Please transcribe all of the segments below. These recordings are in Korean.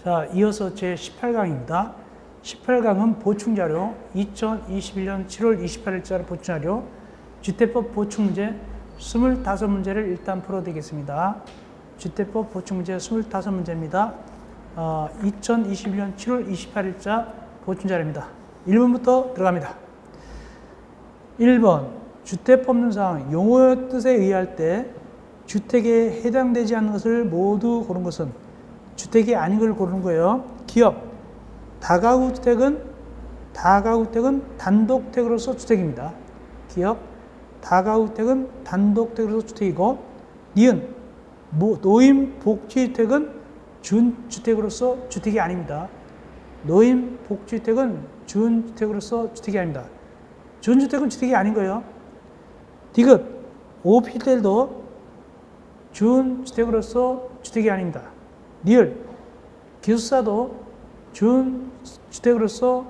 자, 이어서 제 18강입니다. 18강은 보충자료, 2021년 7월 28일자로 보충자료, 주택법 보충문제 25문제를 일단 풀어드리겠습니다. 주택법 보충문제 25문제입니다. 2021년 7월 28일자 보충자료입니다. 1번부터 들어갑니다. 1번, 주택법률상 용어의 뜻에 의할 때 주택에 해당되지 않는 것을 모두 고른 것은 주택이 아닌 걸 고르는 거예요. 기업, 다가구주택은 단독주택으로서 주택입니다. 기업, 다가구주택은 단독주택으로서 주택이고, 니은, 노인복지주택은 준주택으로서 주택이 아닙니다. 노인복지주택은 준주택으로서 주택이 아닙니다. 준주택은 주택이 아닌 거예요. 디귿, 오피스텔도 준주택으로서 주택이 아닙니다. 리을, 기숙사도 준주택으로서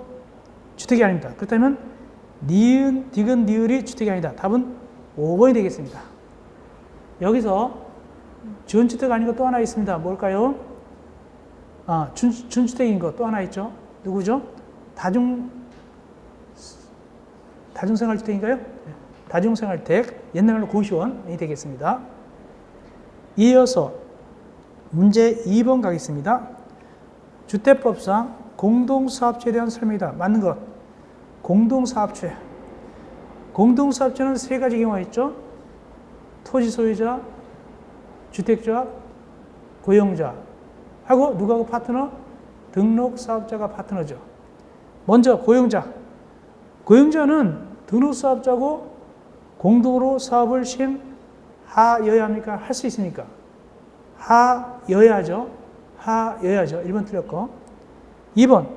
주택이 아닙니다. 그렇다면 니은, 디귿, 리을이 주택이 아니다. 답은 5번이 되겠습니다. 여기서 준주택 아닌 것 또 하나 있습니다. 뭘까요? 준주택인 것 또 하나 있죠. 누구죠? 다중생활주택인가요? 다중생활주택, 옛날로 고시원이 되겠습니다. 이어서 문제 2번 가겠습니다. 주택법상 공동사업체에 대한 설명이다. 맞는 것. 공동사업체. 공동사업체는 세 가지 경우가 있죠. 토지 소유자, 주택자, 고용자 하고 누구하고 파트너? 등록사업자가 파트너죠. 먼저 고용자. 고용자는 등록사업자고 공동으로 사업을 시행하여야 합니까? 할 수 있습니까? 하여야죠. 1번 틀렸고. 2번,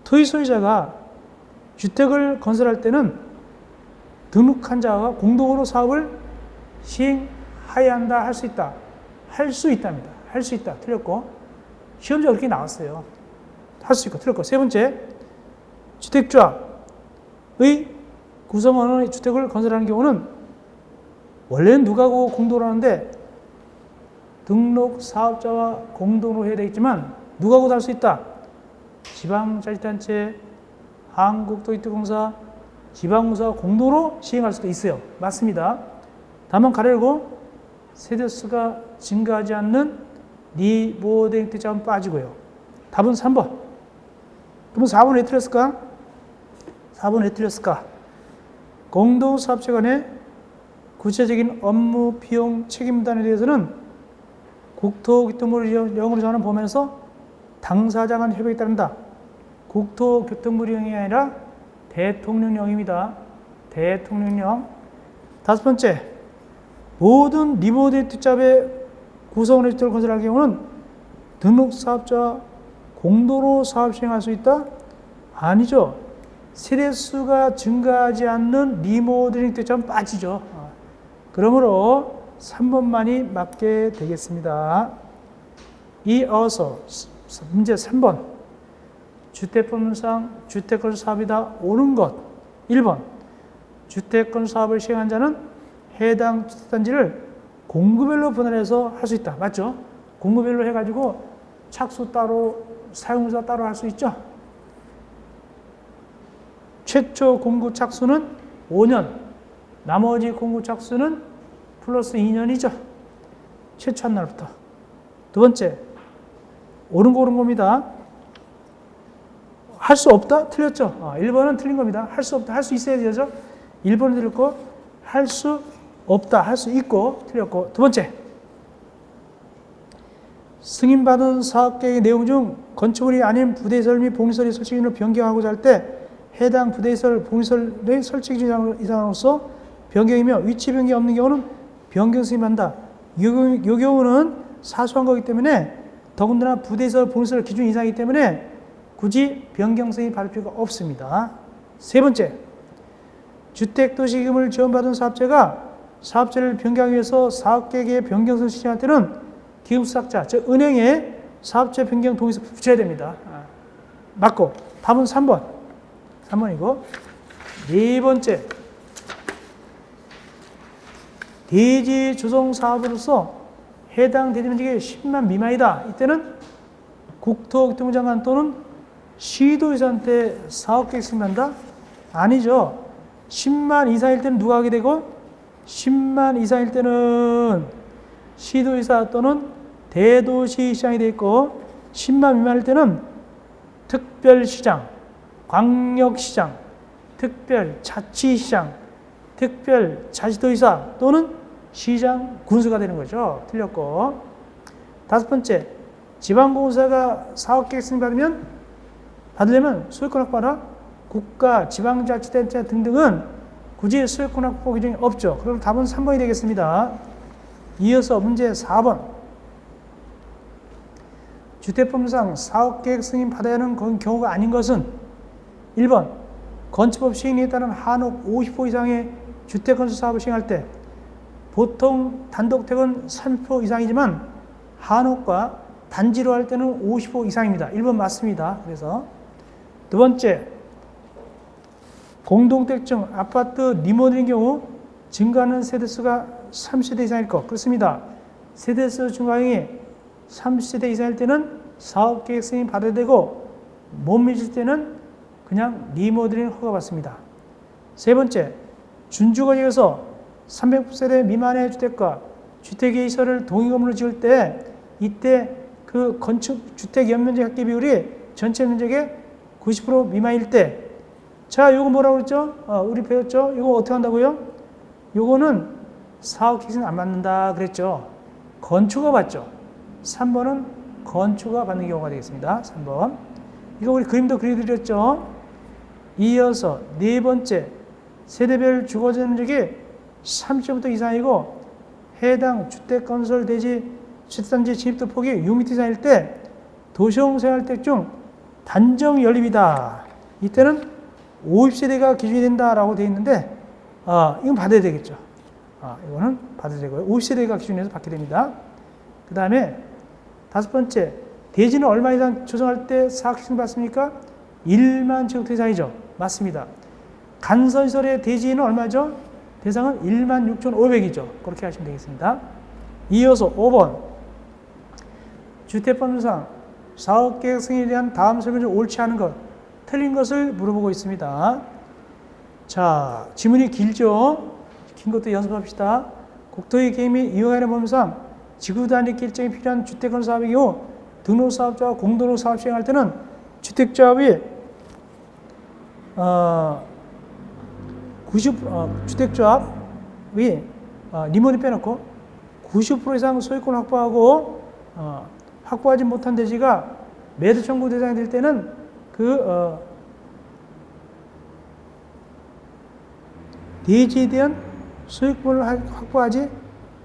토지 소유자가 주택을 건설할 때는 등록한 자가 공동으로 사업을 시행하여야 한다, 할 수 있다. 할 수 있답니다. 할 수 있다. 틀렸고. 시험지가 그렇게 나왔어요. 할 수 있고. 틀렸고. 세 번째, 주택조합의 구성원의 주택을 건설하는 경우는 원래는 누가고 공동으로 하는데 등록 사업자와 공동으로 해야 되겠지만 누가고도 할 수 있다. 지방자치단체, 한국도시공사, 지방무사가 공동으로 시행할 수도 있어요. 맞습니다. 다만 가려고 세대수가 증가하지 않는 리모델링 대자은 빠지고요. 답은 3번. 그러면 4번 왜 틀렸을까? 4번 왜 틀렸을까? 공동사업체 간의 구체적인 업무 비용 책임분담에 대해서는 국토교통부를 영으로 정하는 범위에서 당사자 간 협약이 따른다. 국토교통부령이 아니라 대통령령입니다. 대통령령. 다섯 번째, 모든 리모델 투잡의 구성원의 주택을 건설할 경우는 등록사업자 공동으로 사업 시행할 수 있다? 아니죠. 세대수가 증가하지 않는 리모델링 투잡은 빠지죠. 그러므로 3번만이 맞게 되겠습니다. 이어서 문제 3번. 주택법률상 주택건설 사업이다. 옳은 것. 1번. 주택건설 사업을 시행한 자는 해당 주택단지를 공구별로 분할해서 할 수 있다. 맞죠? 공구별로 해가지고 착수 따로, 사용자 따로 할 수 있죠? 최초 공구 착수는 5년, 나머지 공구 착수는 플러스 2년이죠. 최초 한 날부터. 두 번째, 옳은 거 옳은 겁니다. 할 수 없다? 틀렸죠. 1번은 틀린 겁니다. 할 수 없다. 할 수 있어야 되죠. 1번은 틀렸고, 할 수 없다. 할 수 있고, 틀렸고. 두 번째, 승인받은 사업계획의 내용 중 건축물이 아닌 부대시설 및 복리시설의 설치 기준을 변경하고자 할 때 해당 부대시설, 복리시설의 설치 기준 이상으로서 변경이며 위치 변경이 없는 경우는 변경 승인한다. 이 경우는 사소한 거기 때문에 더군다나 부대시설, 복리시설 기준 이상이기 때문에 굳이 변경 승인 받을 필요가 없습니다. 세 번째, 주택도시기금을 지원받은 사업체가 사업체를 변경하기 위해서 사업계획의 변경 승인을 신청할 때는 기금수탁자, 즉 은행에 사업체 변경 동의서 붙여야 됩니다. 맞고 답은 3번. 3번이고 네 번째, 대지 조성 사업으로서 해당 대지면적이 10만 미만이다. 이때는 국토교통부 장관 또는 시도의사한테 사업계획 승인한다? 아니죠. 10만 이상일 때는 누가 하게 되고 10만 이상일 때는 시도의사 또는 대도시시장이 되어 있고 10만 미만일 때는 특별시장, 광역시장, 특별자치시장, 특별자치도의사 또는 시장 군수가 되는 거죠. 틀렸고. 다섯 번째, 지방공사가 사업계획 승인받으면 받으려면 소유권 확보하라. 국가, 지방자치단체 등등은 굳이 소유권 확보 규정이 없죠. 그럼 답은 3번이 되겠습니다. 이어서 문제 4번. 주택법상 사업계획 승인 받아야 하는 경우가 아닌 것은 1번 건축법 시행령에 따른 한옥 50호 이상의 주택건설 사업을 시행할 때 보통 단독택은 30% 이상이지만 한옥과 단지로 할 때는 50호 이상입니다. 1번 맞습니다. 그래서 두 번째, 공동택층 아파트 리모델링 경우 증가하는 세대수가 30세대 이상일 것. 그렇습니다. 세대수 증가량이 30세대 이상일 때는 사업계획 승인 받아야 되고 못 미칠 때는 그냥 리모델링 허가받습니다. 세 번째, 준주거지에서 300세대 미만의 주택과 주택의 시설을 동의건물로 지을 때 이때 그 건축 주택 연면적 합계 비율이 전체 면적의 90% 미만일 때, 자, 요거 뭐라고 그랬죠? 우리 배웠죠? 이거 어떻게 한다고요? 요거는 사업계획 승인 안 받는다 그랬죠? 건축허가 받죠. 3번은 건축허가 받는 경우가 되겠습니다. 3번. 이거 우리 그림도 그려드렸죠? 이어서 네 번째, 세대별 주거지 면적이 30제곱미터 이상이고 해당 주택건설 대지 주택단지 진입도 폭이 6m 이상일 때 도시형 생활주택 중 단정 연립이다. 이때는 50세대가 기준이 된다라고 되어 있는데 이건 받아야 되겠죠. 이거는 받아야 되고요. 50세대가 기준에서 받게 됩니다. 그 다음에 다섯 번째, 대지는 얼마 이상 조성할 때 사업계획 받습니까? 1만 제곱미터 이상이죠. 맞습니다. 간선시설의 대지는 얼마죠? 대상은 16,500이죠. 그렇게 하시면 되겠습니다. 이어서 5번. 주택법상 사업계획 승인에 대한 다음 설명 중 옳지 않은 것, 틀린 것을 물어보고 있습니다. 자, 지문이 길죠? 긴 것도 연습합시다. 국토의 계획 및 이용하는 법상 지구단위 결정이 필요한 주택건설 사업의 경우 등록사업자와 공동으로 사업 시행할 때는 주택조합이 주택조합이 리모델 빼놓고 90% 이상 소유권 확보하고 확보하지 못한 대지가 매도 청구 대상이 될 때는 대지에 대한 소유권을 확보하지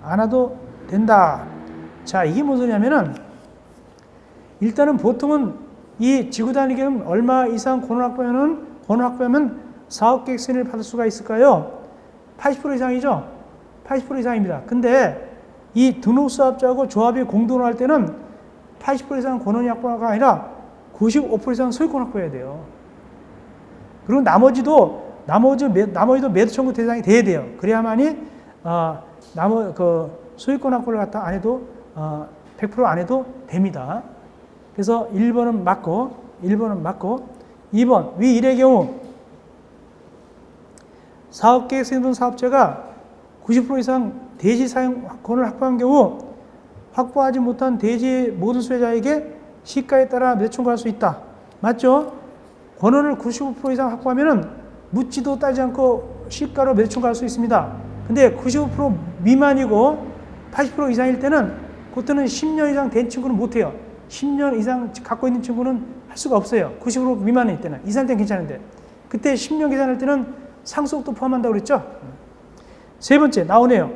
않아도 된다. 자, 이게 무슨 소리냐면은 일단은 보통은 이 지구단위 계획은 얼마 이상 권을 확보하면 사업계획 승인을 받을 수가 있을까요? 80% 이상이죠? 80% 이상입니다. 근데 이 등록사업자하고 조합이 공동으로 할 때는 80% 이상 권한이 확보가 아니라 95% 이상 소유권 확보해야 돼요. 그리고 나머지도 매도 청구 대상이 돼야 돼요. 그래야만이 소유권 확보를 갖다 안 해도 100% 안 해도 됩니다. 그래서 1번은 맞고 2번 위 일의 경우 사업계획 승인된 사업자가 90% 이상 대지 사용권을 확보한 경우 확보하지 못한 대지 모든 소유자에게 시가에 따라 매도 청구할 수 있다. 맞죠? 권한을 95% 이상 확보하면은 묻지도 따지지 않고 시가로 매도 청구할 수 있습니다. 근데 95% 미만이고 80% 이상일 때는 그때는 10년 이상 된 친구는 못해요. 10년 이상 갖고 있는 친구는 할 수가 없어요. 90% 미만일 때는. 이상 때는 괜찮은데. 그때 10년 계산할 때는 상속도 포함한다고 그랬죠? 세 번째, 나오네요.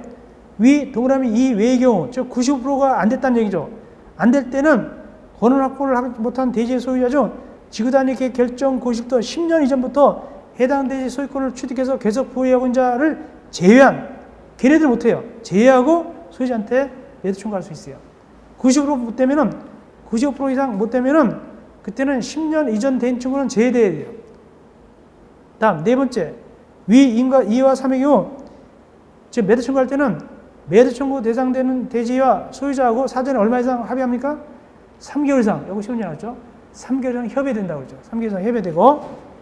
위 동그라미 이 외의 경우, 즉 95%가 안 됐다는 얘기죠. 안 될 때는 권한 확보를 하지 못한 대지의 소유자 중 지구단위 계획 결정 고시부터 10년 이전부터 해당 대지 소유권을 취득해서 계속 보유하고 있는 자를 제외한, 걔네들 못해요. 제외하고 소유자한테 매도 청구할 수 있어요. 90% 못 되면은, 95% 이상 못 되면은 그때는 10년 이전 된 친구는 제외돼야 돼요. 다음 네 번째, 위 2와 3의 경우, 즉 매도 청구할 때는 매도 청구 대상되는 대지와 소유자하고 사전에 얼마 이상 합의합니까? 3개월 이상, 이거 시험 나왔죠? 3개월 이상 협의된다고 그러죠. 3개월 이상 협의되고.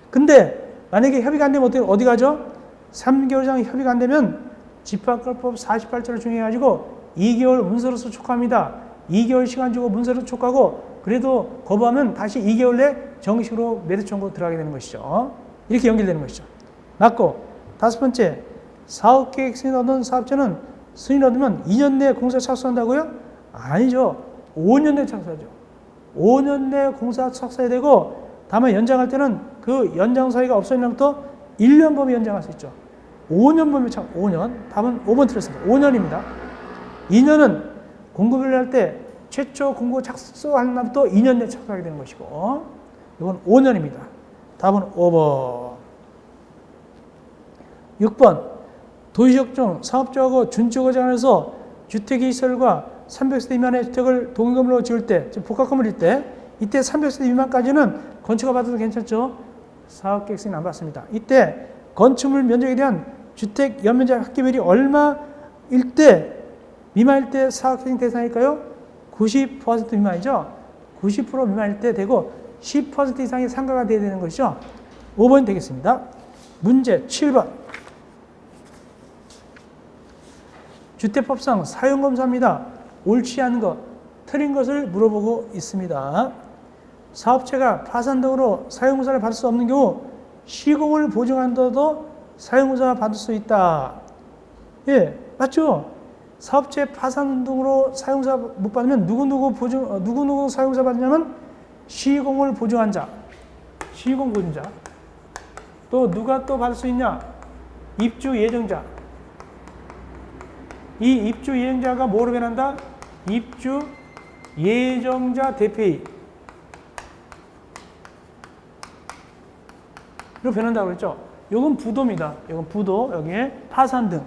근데 만약에 협의가 안 되면 어디 가죠? 3개월 이상 협의가 안 되면 집합관법 48조를 중요해가지고 2개월 문서로서 촉구합니다. 2개월 시간 주고 문서로 촉구하고 그래도 거부하면 다시 2개월 내 정식으로 매도 청구 들어가게 되는 것이죠. 이렇게 연결되는 것이죠. 맞고, 다섯 번째, 사업계획 승인 얻은 사업자는 승인 얻으면 2년 내에 공사 착수한다고요? 아니죠. 5년 내에 착수하죠. 5년 내에 공사 착수해야 되고, 다만 연장할 때는 그 연장 사유가 없어진 날부터 1년 범위 연장할 수 있죠. 5년 범위 5년. 답은 5번 틀렸습니다. 5년입니다. 2년은 공급을 할 때 최초 공고 착수하는 날부터 2년 내에 착수하게 되는 것이고, 이건 5년입니다. 답은 5번. 6번. 도시적 중 사업주하고 준주거장에서 주택시설과 300세대 미만의 주택을 동일건물로 지을 때, 즉 복합건물일 때, 이때 300세대 미만까지는 건축허가 받아도 괜찮죠? 사업계획 승인 안 받습니다. 이때 건축물 면적에 대한 주택 연면적 합계비율이 얼마일 때, 미만일 때 사업계획 대상일까요? 90% 미만이죠? 90% 미만일 때 되고 10% 이상의 상가가 돼야 되는 것이죠. 5번 되겠습니다. 문제 7번. 주택법상 사용검사입니다. 옳지 않은 것, 틀린 것을 물어보고 있습니다. 사업체가 파산 등으로 사용공사를 받을 수 없는 경우 시공을 보증한다도 사용공사 받을 수 있다. 예, 맞죠? 사업체 파산 등으로 사용공사 못 받으면 누구 사용공사 받느냐면 시공을 보증한 자, 시공 보증자. 또 누가 또 받을 수 있냐? 입주 예정자. 이 입주 예정자가 뭐로 변한다? 입주 예정자 대표이로 변한다고 그랬죠? 이건 부도입니다. 이건 부도, 여기에 파산 등.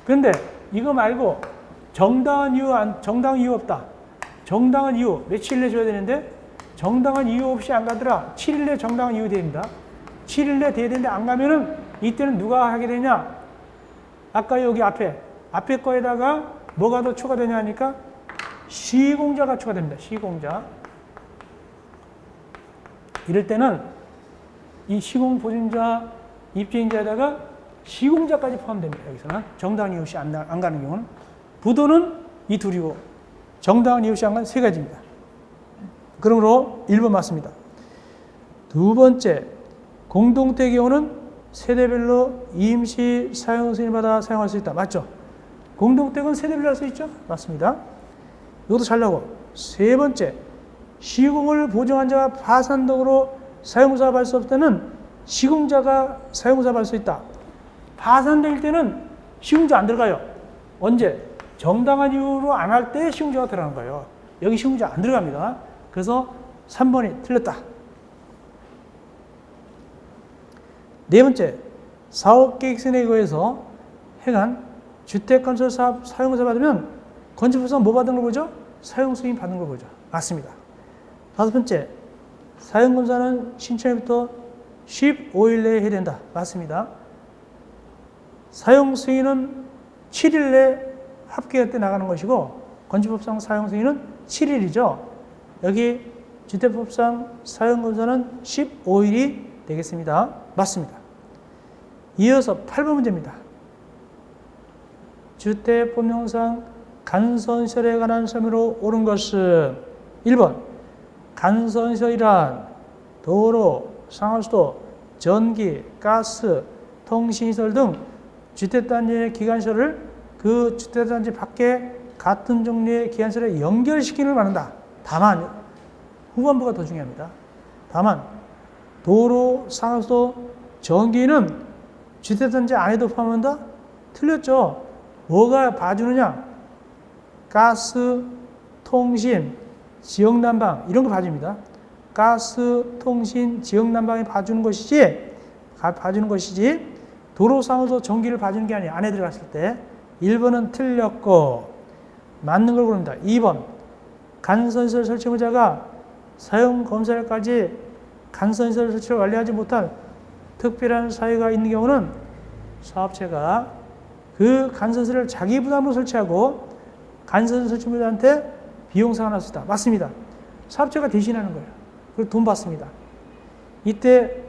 그런데 이거 말고 정당한 이유 없다. 정당한 이유, 며칠 내 줘야 되는데 정당한 이유 없이 안 가더라. 7일 내 정당한 이유 됩니다. 7일 내 돼야 되는데 안 가면은 이때는 누가 하게 되냐? 아까 여기 앞에 거에다가 뭐가 더 추가되냐 하니까 시공자가 추가됩니다. 시공자. 이럴 때는 이 시공 보증자, 입주인자에다가 시공자까지 포함됩니다. 여기서는 정당한 이유 없이 안 가는 경우는. 부도는 이 둘이고 정당한 이유 없이 안 가는 세 가지입니다. 그러므로 1번 맞습니다. 두 번째, 공동택의 경우는 세대별로 임시 사용 승인을 받아 사용할 수 있다. 맞죠? 공동택은 세대별로 할 수 있죠? 맞습니다. 이것도 잘 나오고. 세 번째, 시공을 보증한 자가 파산 등으로 사용공사 받을 수 없을 때는 시공자가 사용공사 받을 수 있다. 파산될 때는 시공자 안 들어가요. 언제? 정당한 이유로 안 할 때 시공자가 들어가는 거예요. 여기 시공자 안 들어갑니다. 그래서 3번이 틀렸다. 네 번째, 사업계획서에 의해서 행한 주택건설사업 사용공사 받으면 건축법상 뭐 받은 걸 보죠? 사용승인 받은 걸 보죠. 맞습니다. 다섯 번째, 사용검사는 신청일부터 15일 내에 해야 된다. 맞습니다. 사용승인은 7일 내에 합계할 때 나가는 것이고 건축법상 사용승인은 7일이죠. 여기 주택법상 사용검사는 15일이 되겠습니다. 맞습니다. 이어서 8번 문제입니다. 주택법령상 간선시설에 관한 설명으로 옳은 것은 1번 간선시설이란 도로, 상하수도, 전기, 가스, 통신시설 등 주택단지의 기관시설을 그 주택단지 밖에 같은 종류의 기관시설에 연결시키는 걸 말한다. 다만 후반부가 더 중요합니다. 다만 도로, 상하수도, 전기는 주택단지 안에도 포함한다? 틀렸죠. 뭐가 봐주느냐? 가스, 통신, 지역난방 이런 거 봐줍니다. 가스, 통신, 지역난방에 봐주는 것이지 도로, 상하수도, 전기를 봐주는 게 아니에요. 안에 들어갔을 때. 1번은 틀렸고 맞는 걸 고릅니다. 2번 간선시설 설치물자가 사용검사일까지 간선시설 설치를 완료하지 못할 특별한 사유가 있는 경우는 사업체가 그 간선설을 자기 부담으로 설치하고 간선설 설치물자한테 비용 상환할 수 있다. 맞습니다. 사업자가 대신하는 거예요. 그리고 돈 받습니다. 이때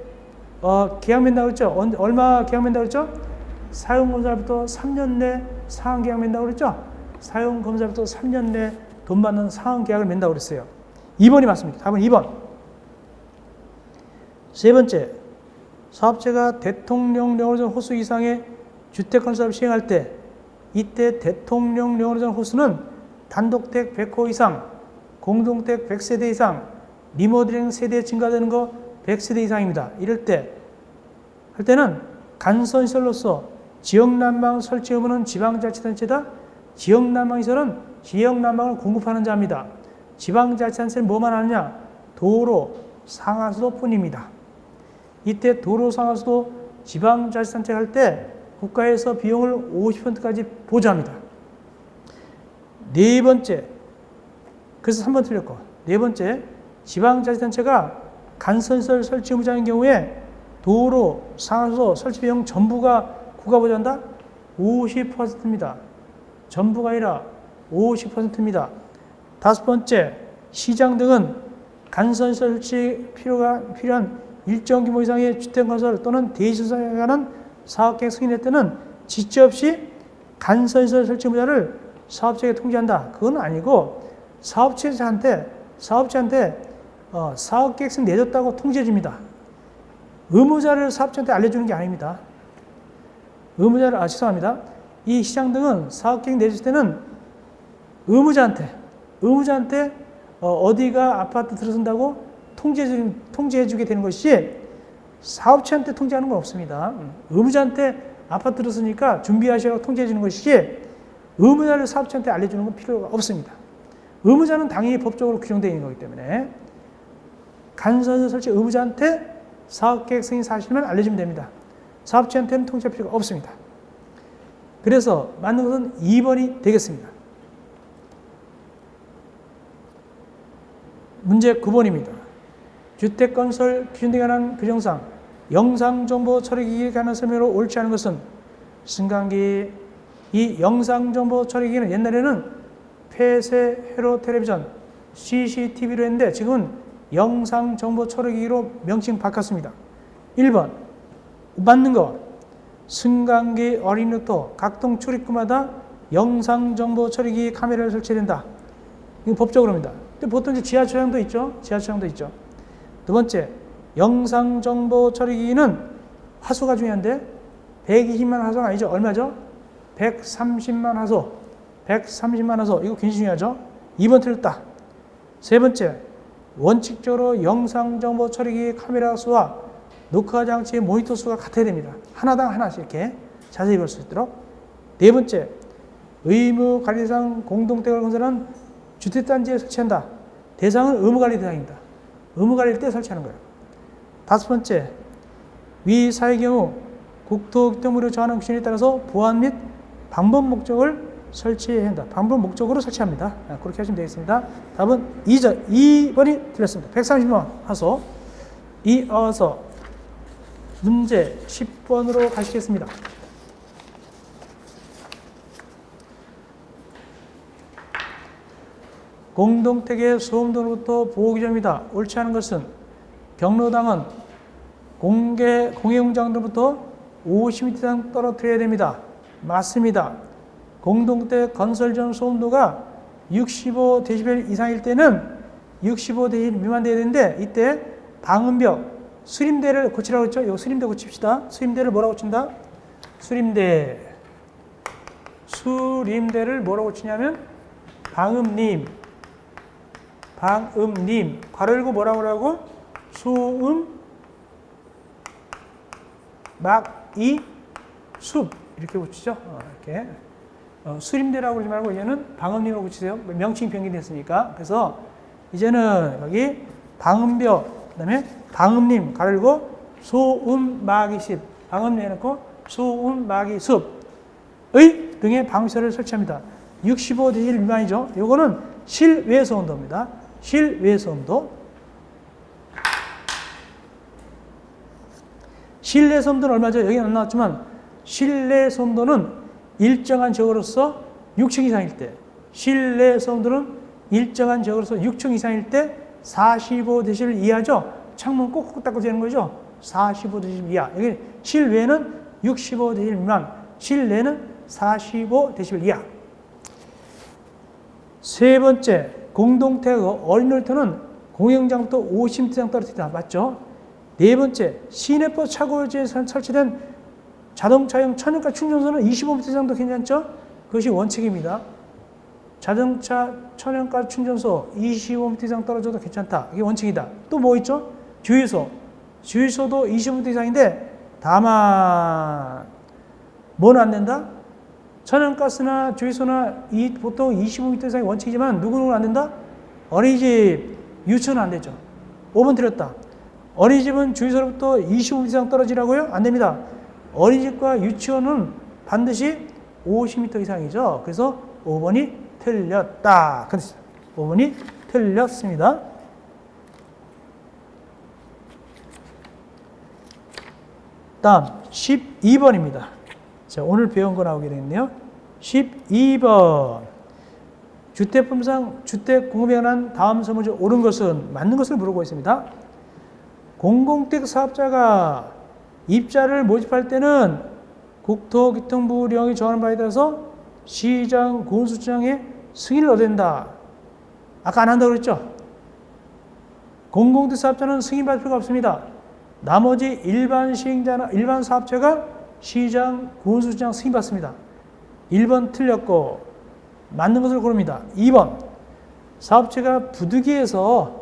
계약 맺는다고 그랬죠? 얼마 계약 맺는다고 그랬죠? 사용검사부터 3년 내 상한 계약 맺는다고 그랬죠? 사용검사부터 3년 내 돈 받는 상한 계약을 맺는다고 그랬어요. 2번이 맞습니다. 답은 2번. 세 번째, 사업체가 대통령령으로 전 호수 이상의 주택건설을 시행할 때 이때 대통령령으로 전 호수는 단독택 100호 이상, 공동택 100세대 이상, 리모델링 세대 증가되는 거 100세대 이상입니다. 이럴 때 할 때는 간선시설로서 지역난방 설치 의무는 지방자치단체다. 지역난방시설은 지역난방을 공급하는 자입니다. 지방자치단체는 뭐만 하느냐? 도로, 상하수도 뿐입니다. 이때 도로, 상하수도 지방자치단체 할 때 국가에서 비용을 50%까지 보조합니다. 네 번째, 그래서 3번 틀렸고, 네 번째, 지방자치단체가 간선시설 설치 의무자인 경우에 도로, 상하수도 설치 비용 전부가 국가 보조한다? 50%입니다. 전부가 아니라 50%입니다. 다섯 번째, 시장 등은 간선시설 설치 필요한 일정 규모 이상의 주택건설 또는 대지조성에 관한 사업계획 승인할 때는 지체 없이 간선시설 설치 의무자를 사업체에 통지한다. 그건 아니고 사업체한테 사업계획 승인 내줬다고 통지해 줍니다. 의무자를 사업체한테 알려주는 게 아닙니다. 죄송합니다. 이 시장 등은 사업계획 내줄 때는 의무자한테 어디가 아파트 들어선다고 통지해 주게 되는 것이 사업체한테 통지하는 건 없습니다. 의무자한테 아파트 들어서니까 준비하시라고 통지해 주는 것이 의무자를 사업체한테 알려주는 건 필요가 없습니다. 의무자는 당연히 법적으로 규정되어 있는 거기 때문에 간선시설 설치 의무자한테 사업계획 승인 사실만 알려주면 됩니다. 사업체한테는 통지할 필요가 없습니다. 그래서 맞는 것은 2번이 되겠습니다. 문제 9번입니다. 주택건설 기준 등에 관한 규정상 영상정보 처리기기에 관한 설명으로 옳지 않은 것은 승강기. 이 영상정보 처리기기는 옛날에는 폐쇄 회로 텔레비전 CCTV로 했는데 지금은 영상정보 처리기기로 명칭 바꿨습니다. 1번 맞는 거, 승강기 어린이부터 각동 출입구마다 영상정보 처리기기 카메라를 설치된다. 이거 법적으로입니다. 근데 보통 이제 지하철장도 있죠. 두 번째, 영상정보 처리기기는 화소가 중요한데 120만 화소가 아니죠. 얼마죠? 130만 화소. 이거 굉장히 중요하죠. 2번 틀렸다. 세 번째, 원칙적으로 영상정보 처리기기 카메라 수와 녹화 장치의 모니터 수가 같아야 됩니다. 하나당 하나씩 이렇게 자세히 볼 수 있도록. 네 번째, 의무 관리 대상 공동택을 건설한 주택단지에 설치한다. 대상은 의무관리 대상입니다. 의무관리일 때 설치하는 거예요. 다섯 번째, 위 사의 경우 국토교통부를 정하는 규정에 따라서 보안 및 방법 목적을 설치해야 한다. 방법 목적으로 설치합니다. 그렇게 하시면 되겠습니다. 답은 2번이 틀렸습니다. 130번 하소. 이어서 문제 10번으로 가시겠습니다. 공동택의 소음도로부터 보호기준입니다. 옳지 않은 것은 경로당은 공해공장로부터 50m 이상 떨어뜨려야 됩니다. 맞습니다. 공동택 건설 전 소음도가 65dB 이상일 때는 65dB 미만 돼야 되는데 이때 방음벽, 수림대를 고치라고 했죠. 이 수림대 고칩시다. 수림대를 뭐라고 고친다? 수림대를 뭐라고 고치냐면 방음림, 괄호 열고 뭐라고 하라고? 소음, 막이, 숲 이렇게 고치죠. 이렇게 수림대라고 그러지 말고 얘는 방음림으로 고치세요. 명칭이 변경됐으니까. 그래서 이제는 여기 방음벽, 그다음에 방음림 괄호 열고 소음, 막이, 숲, 방음림 해놓고 소음, 막이, 숲의 등의 방음시설을 설치합니다. 65dB 미만이죠. 이거는 실외 소음도입니다. 실외 소음도. 실내 소음도는 얼마죠? 여기는 안 나왔지만 실내 소음도는 일정한 지역으로서 6층 이상일 때, 실내 소음들은 일정한 지역으로서 6층 이상일 때 45데시벨 이하죠. 창문 꼭꼭 닫고 되는 거죠. 45데시벨 이하. 여기 실외는 65데시벨 미만, 실내는 45데시벨 이하. 세 번째, 공동택 어린 놀이터는 공영장부터 50m 이상 떨어뜨린다. 맞죠? 네 번째, 시내버스 차고지에 설치된 자동차용 천연가 충전소는 25m 정도 괜찮죠? 그것이 원칙입니다. 자동차 천연가 충전소 25m 이상 떨어져도 괜찮다. 이게 원칙이다. 또 뭐 있죠? 주유소. 주유소도 25m 이상인데 다만 뭐는 안 된다? 천연가스나 주유소나 보통 25m 이상이 원칙이지만 누구는 안 된다? 어린이집, 유치원은 안 되죠. 5번 틀렸다. 어린이집은 주유소로부터 25m 이상 떨어지라고요? 안 됩니다. 어린이집과 유치원은 반드시 50m 이상이죠. 그래서 5번이 틀렸다. 5번이 틀렸습니다. 다음 12번입니다. 자, 오늘 배운 거 나오게 되겠네요. 12번. 주택법상 주택 공급에 관한 다음 설문 중 옳은 것은 맞는 것을 물어보고 있습니다. 공공택 사업자가 입자를 모집할 때는 국토교통부 령이 정하는 바에 따라서 시장 군수청의 승인을 얻어야 된다. 아까 안 한다고 그랬죠? 공공택 사업자는 승인받을 필요가 없습니다. 나머지 일반 시행자나 일반 사업자가 시장 군수청 승인받습니다. 1번 틀렸고 맞는 것을 고릅니다. 2번, 사업체가 부득이해서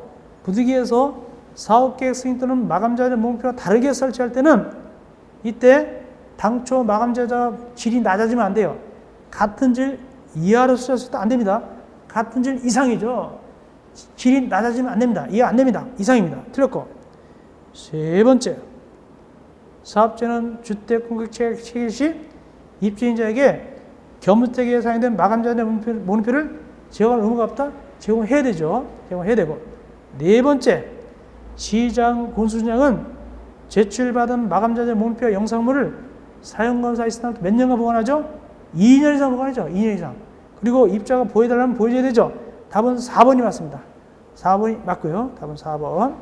사업계획 승인 또는 마감자재 목표와 다르게 설치할 때는 이때 당초 마감자재 질이 낮아지면 안 돼요. 같은 질 이하로 설치했을 때 안 됩니다. 같은 질 이상이죠. 질이 낮아지면 안 됩니다. 이해 안 됩니다. 이상입니다. 틀렸고. 세 번째, 사업자는 주택 공급 체계 시 입주인자에게 겸주택에 사용된 마감자재 모노표를 제공할 의무가 없다? 제공해야 되죠. 제공해야 되고. 네 번째, 시장 군수장은 제출받은 마감자재 모노표 영상물을 사용검사 있으면 몇 년간 보관하죠? 2년 이상 보관하죠. 2년 이상. 그리고 입자가 보여달라면 보여줘야 되죠. 답은 4번이 맞습니다. 4번이 맞고요. 답은 4번.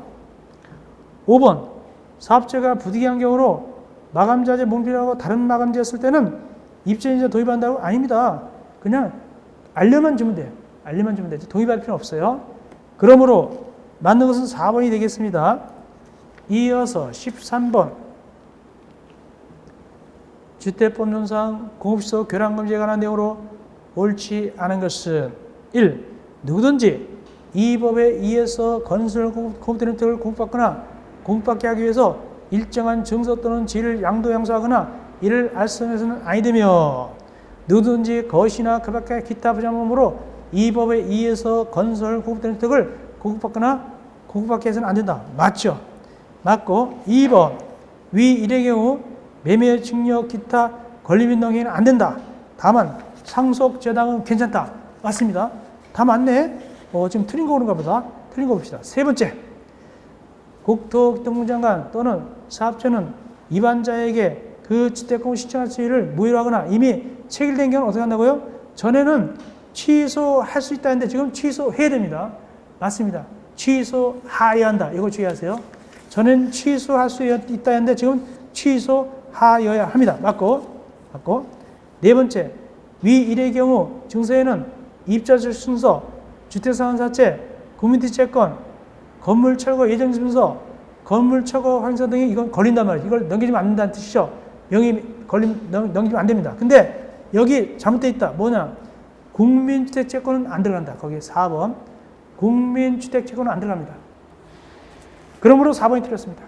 5번, 사업자가 부득이한 경우로 마감자재 모노표라고 다른 마감재였을 때는 입주인자 도입한다고? 아닙니다. 그냥 알려만 주면 돼요. 알려만 주면 되죠. 도입할 필요는 없어요. 그러므로 맞는 것은 4번이 되겠습니다. 이어서 13번. 주택법령상 공업시설 교량검지에 관한 내용으로 옳지 않은 것은 1. 누구든지 이 법에 의해서 건설 공업되는 혜택을 공급받거나 공급받게 하기 위해서 일정한 증서 또는 지를 양도양수하거나 이를 알선해서는 아니되며 누구든지 거시나 그 밖의 기타 부담금으로 이 법에 의해서 건설 공급되는 혜택을 공급받거나 공급받게 해서는 안 된다. 맞죠? 맞고 2번 위 일의 경우 매매 증여 기타 권리 변동에는 안 된다. 다만 상속 재당은 괜찮다. 맞습니다. 다 맞네. 지금 틀린 거 오는가 보다. 틀린 거 봅시다. 세 번째, 국토교통부 장관 또는 사업자는 위반자에게 그 주택공급 신청할 수위를 무효로 하거나 이미 체결된 경우는 어떻게 한다고요? 전에는 취소할 수 있다 했는데 지금 취소해야 됩니다. 맞습니다. 취소하여야 한다. 이거 주의하세요. 전에는 취소할 수 있다 했는데 지금 취소하여야 합니다. 맞고. 네 번째, 위 일의 경우 증서에는 입자질 순서, 주택상환사채, 국민투자채권, 건물 철거 예정지문서, 건물 철거 확인서 등이 이건 걸린단 말이에요. 이걸 넘기면 안 된다는 뜻이죠. 명의 넘기면 안 됩니다. 근데 여기 잘못되어 있다. 뭐냐? 국민주택채권은 안 들어간다. 거기에 4번. 국민주택채권은 안 들어갑니다. 그러므로 4번이 틀렸습니다.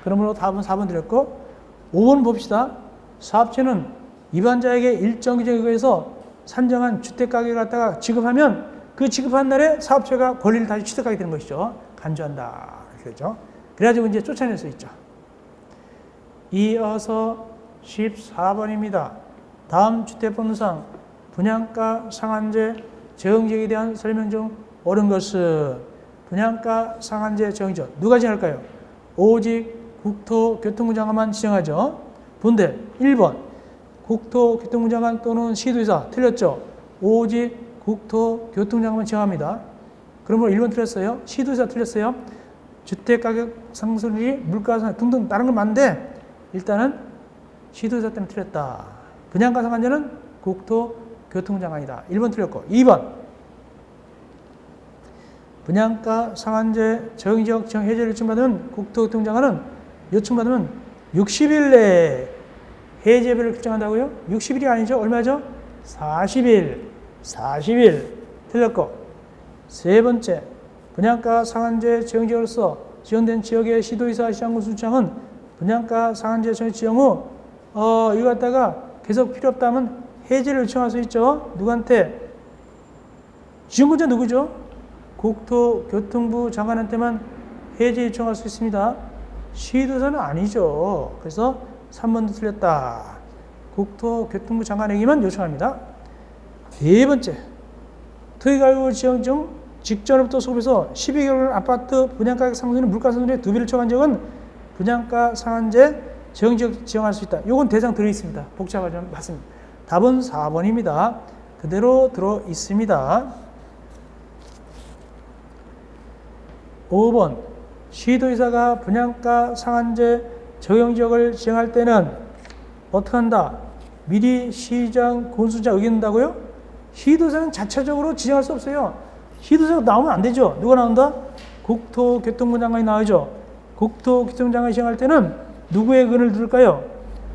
그러므로 답은 4번 드렸고 5번 봅시다. 사업체는 위반자에게 일정 규정에 의해서 산정한 주택가격을 갖다가 지급하면 그 지급한 날에 사업체가 권리를 다시 취득하게 되는 것이죠. 간주한다. 그렇죠? 그래가지고 이제 쫓아낼 수 있죠. 이어서 14번입니다. 다음 주택법상 분양가 상한제 재응적에 대한 설명 중 옳은 것은 분양가 상한제 정의죠. 누가 지정할까요? 오직 국토교통부 장관만 지정하죠. 본데 1번 국토교통부 장관 또는 시도지사 틀렸죠. 오직 국토교통부 장관만 지정합니다. 그러므로 1번 틀렸어요. 시도지사 틀렸어요. 주택가격 상승률이 물가 상승 등등 다른 건 맞는데 일단은 시도지사 때문에 틀렸다. 분양가 상한제는 국토교통부 장관이다. 1번 틀렸고 2번 분양가 상한제 정의적 지정 해제를 요청받으면 국토교통부 장관은 요청받으면 60일 내에 해제비를 결정한다고요? 60일이 아니죠. 얼마죠? 40일. 40일. 틀렸고 세 번째 분양가 상한제 정의적으로서 지정된 지역의 시도지사 시장군수청은 분양가 상한제 정의 지정 후 이거 갖다가 계속 필요 없다면 해제를 요청할 수 있죠. 누구한테? 지정권자 누구죠? 국토교통부 장관한테만 해제 요청할 수 있습니다. 시도지사는 아니죠. 그래서 3번도 틀렸다. 국토교통부 장관에게만 요청합니다. 네 번째, 토지가격을 지정 중 직전부터 소급해서 12개월 아파트 분양가격 상승률 물가 상승률의 2배를 초과한 적은 분양가 상한제 정의적 지정할 수 있다. 이건 대상 들어 있습니다. 복잡하지만 맞습니다. 답은 4번입니다. 그대로 들어 있습니다. 5번 시도지사가 분양가 상한제 적용지역을 지정할 때는 어떻게 한다? 미리 시장 군수자 의견 낸다고요? 시도지사는 자체적으로 지정할 수 없어요. 시도지사가 나오면 안 되죠. 누가 나온다? 국토교통부 장관이 나오죠. 국토교통부 장관이 지정할 때는 누구의 의견을 들을까요?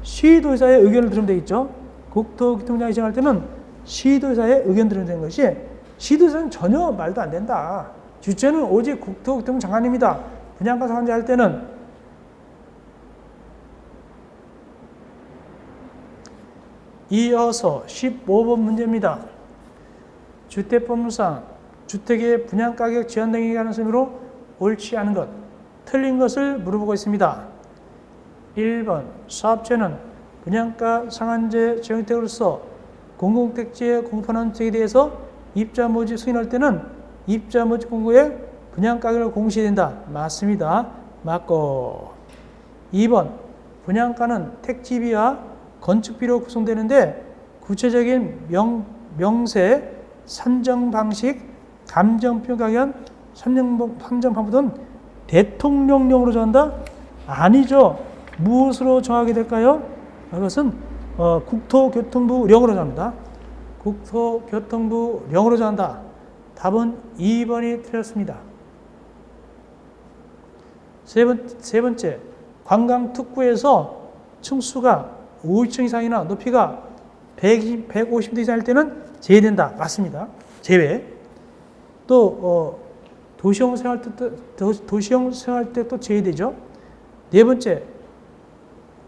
시도지사의 의견을 들으면 되겠죠. 국토교통부 장관이 지정할 때는 시도지사의 의견 들으면 되는 것이 시도지사는 전혀 말도 안 된다. 주체는 오직 국토교통부 장관입니다. 분양가 상한제 할 때는 이어서 15번 문제입니다. 주택법률상 주택의 분양가격 제한 등에 관한 설명으로 옳지 않은 것, 틀린 것을 물어보고 있습니다. 1번 사업체는 분양가 상한제 적용택으로서 공공택지에 공급하는 주택에 대해서 입자 모집 승인할 때는 입자 모집 공고에 분양가격을 공시된다. 맞습니다. 맞고 2번 분양가는 택지비와 건축비로 구성되는데 구체적인 명세, 산정 방식, 감정표 가격, 산정 방법 등 대통령령으로 정한다? 아니죠. 무엇으로 정하게 될까요? 이것은 국토교통부령으로 정합니다. 국토교통부령으로 정한다. 답은 2번이 틀렸습니다. 세 번째, 관광특구에서 층수가 5층 이상이나 높이가 150m 이상일 때는 제외된다. 맞습니다. 제외. 또 도시형 생활 때 또 제외되죠. 네 번째,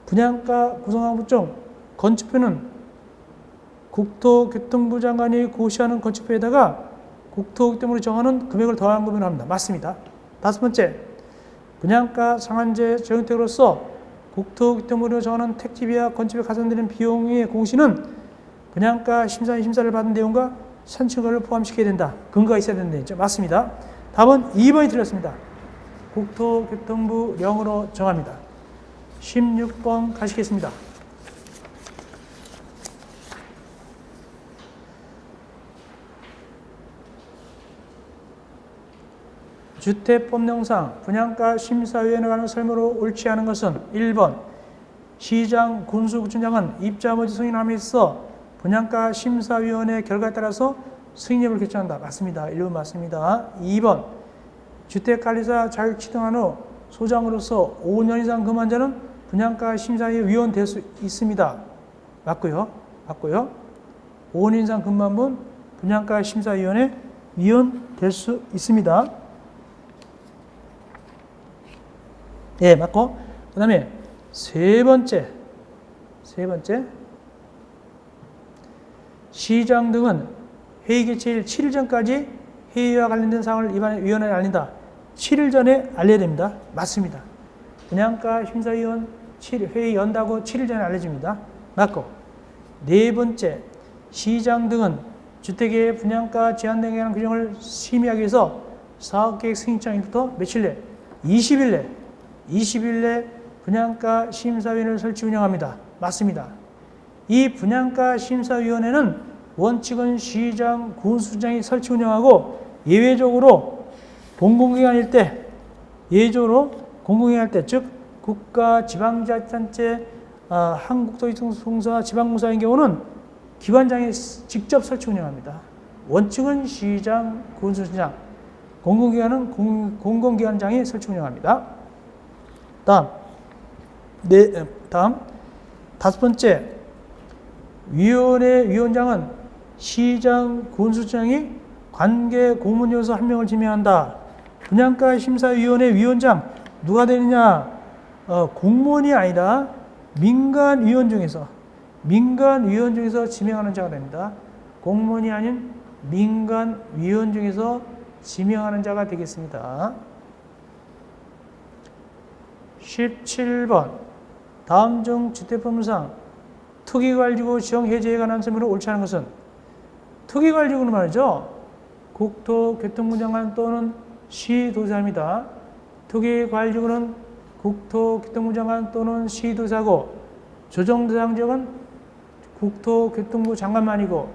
분양가 구성항목 중 건축표는 국토교통부 장관이 고시하는 건축표에다가 국토교통부로 정하는 금액을 더한 금액을 합니다. 맞습니다. 다섯 번째, 분양가 상한제 적용택으로서 국토교통부로 정하는 택지비와 건축비에 가산되는 비용의 공시는 분양가 심사를 받은 내용과 산출가를 포함시켜야 된다. 근거가 있어야 된다. 맞습니다. 답은 2번이 틀렸습니다. 국토교통부령으로 정합니다. 16번 가시겠습니다. 주택법령상 분양가 심사위원회 관한 설명으로 옳지 않은 것은 1번 시장 군수구청장은 입자 모집 승인함에 있어 분양가 심사위원회 결과에 따라서 승인 여부를 결정한다. 맞습니다. 1번 맞습니다. 2번 주택관리사 자격 취득한 후 소장으로서 5년 이상 근무한 자는 분양가 심사위원 위원 될 수 있습니다. 맞고요. 5년 이상 근무한 분 분양가 심사위원회 위원 될 수 있습니다. 예, 맞고. 그 다음에 세 번째. 시장 등은 회의 개최일 7일 전까지 회의와 관련된 사항을 위원회에 알린다. 7일 전에 알려야 됩니다. 맞습니다. 분양가 심사위원 회의 연다고 7일 전에 알려집니다. 맞고. 네 번째, 시장 등은 주택의 분양가 제한 등에 관한 규정을 심의하기 위해서 사업계획 승인장부터 며칠 내? 20일 내 분양가 심사위원회를 설치 운영합니다. 맞습니다. 이 분양가 심사위원회는 원칙은 시장, 군수장이 설치 운영하고 예외적으로 공공기관일 때, 즉 국가, 지방자치단체, 한국도시공사, 지방공사인 경우는 기관장이 직접 설치 운영합니다. 원칙은 시장, 군수장, 공공기관은 공공기관장이 설치 운영합니다. 다음 다섯 번째, 위원회 위원장은 시장, 군수장이 관계 공무원에서 한 명을 지명한다. 분양가 심사위원회 위원장 누가 되느냐? 공무원이 아니라 민간 위원 중에서 지명하는 자가 됩니다. 공무원이 아닌 민간 위원 중에서 지명하는 자가 되겠습니다. 17번 다음 중 주택법률상 투기관리구 지정해제에 관한 설명으로 옳지 않은 것은? 투기관리구는 말이죠. 국토교통부 장관 또는 시도지사입니다. 투기관리구는 국토교통부 장관 또는 시도지사고 조정대상 지역은 국토교통부 장관만이고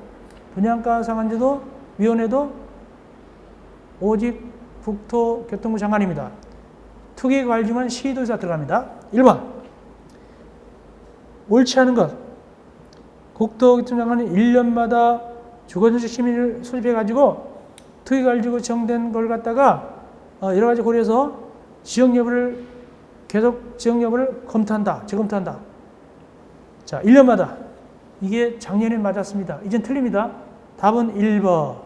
분양가 상한제도 위원회도 오직 국토교통부 장관입니다. 투기관리구만 시도지사 들어갑니다. 1번 옳지 않은 것. 국토교통부 장관은 1년마다 주거정책 시민을 소집해가지고 투기관리구 지정된 걸 갖다가 여러 가지 고려해서 지정 여부를 검토한다. 재검토한다. 자, 1년마다. 이게 작년에 맞았습니다. 이젠 틀립니다. 답은 1번.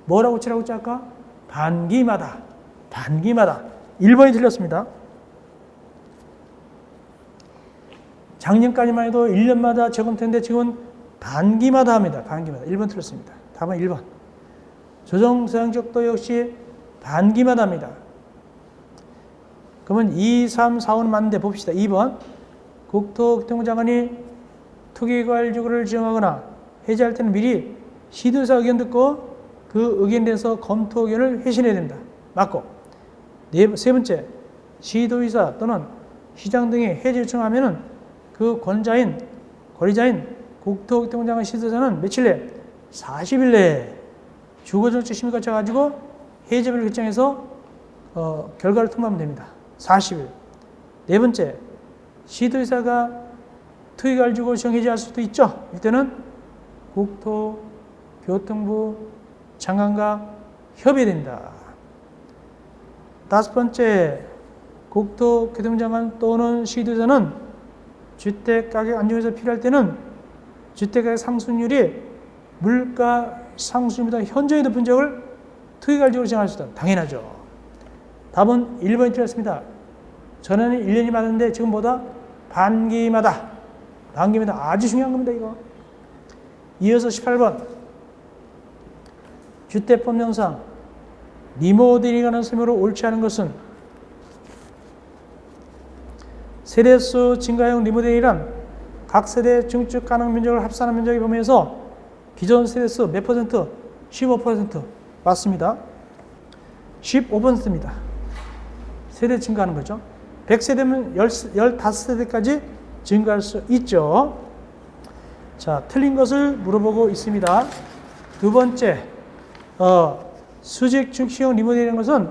뭐라고 치라고 했지 아까? 반기마다. 1번이 틀렸습니다. 작년까지만 해도 1년마다 재검토했는데 지금은 반기마다 합니다. 1번 틀렸습니다. 답은 1번. 조정대상지역도 역시 반기마다 합니다. 그러면 2, 3, 4, 5는 맞는데 봅시다. 2번. 국토교통부 장관이 투기관리구를 지정하거나 해제할 때는 미리 시도지사 의견 듣고 그 의견에 대해서 검토 의견을 회신해야 됩니다. 맞고. 세 번째. 시도지사 또는 시장 등의 해제 요청하면은 그 권리자인 국토교통부 장관 시도지사는 며칠 내? 40일 내에 주거정책 심의 거쳐가지고 해제비를 결정해서 결과를 통보하면 됩니다. 40일. 네 번째, 시도지사가 투기관리구 지정 해제할 수도 있죠. 이때는 국토교통부 장관과 협의됩니다. 다섯 번째, 국토교통부 장관 또는 시도지사는 주택가격 안정에서 필요할 때는 주택가격 상승률이 물가 상승률보다 현저히 높은 지역을 투기관리구로 지정할 수 있다. 당연하죠. 답은 1번이 틀렸습니다. 전에는 1년이 맞았는데 지금 보다 반기마다 아주 중요한 겁니다. 이거. 이어서 18번 주택법령상 리모델링에 관한 설명으로 옳지 않은 것은? 세대수 증가형 리모델링이란 각 세대 증축 가능 면적을 합산한 면적의 범위에서 기존 세대수 몇 퍼센트? 15%. 맞습니다. 15%입니다. 세대 증가하는 거죠. 100세대면 15세대까지 증가할 수 있죠. 자, 틀린 것을 물어보고 있습니다. 두 번째, 수직 증축형 리모델링이라는 것은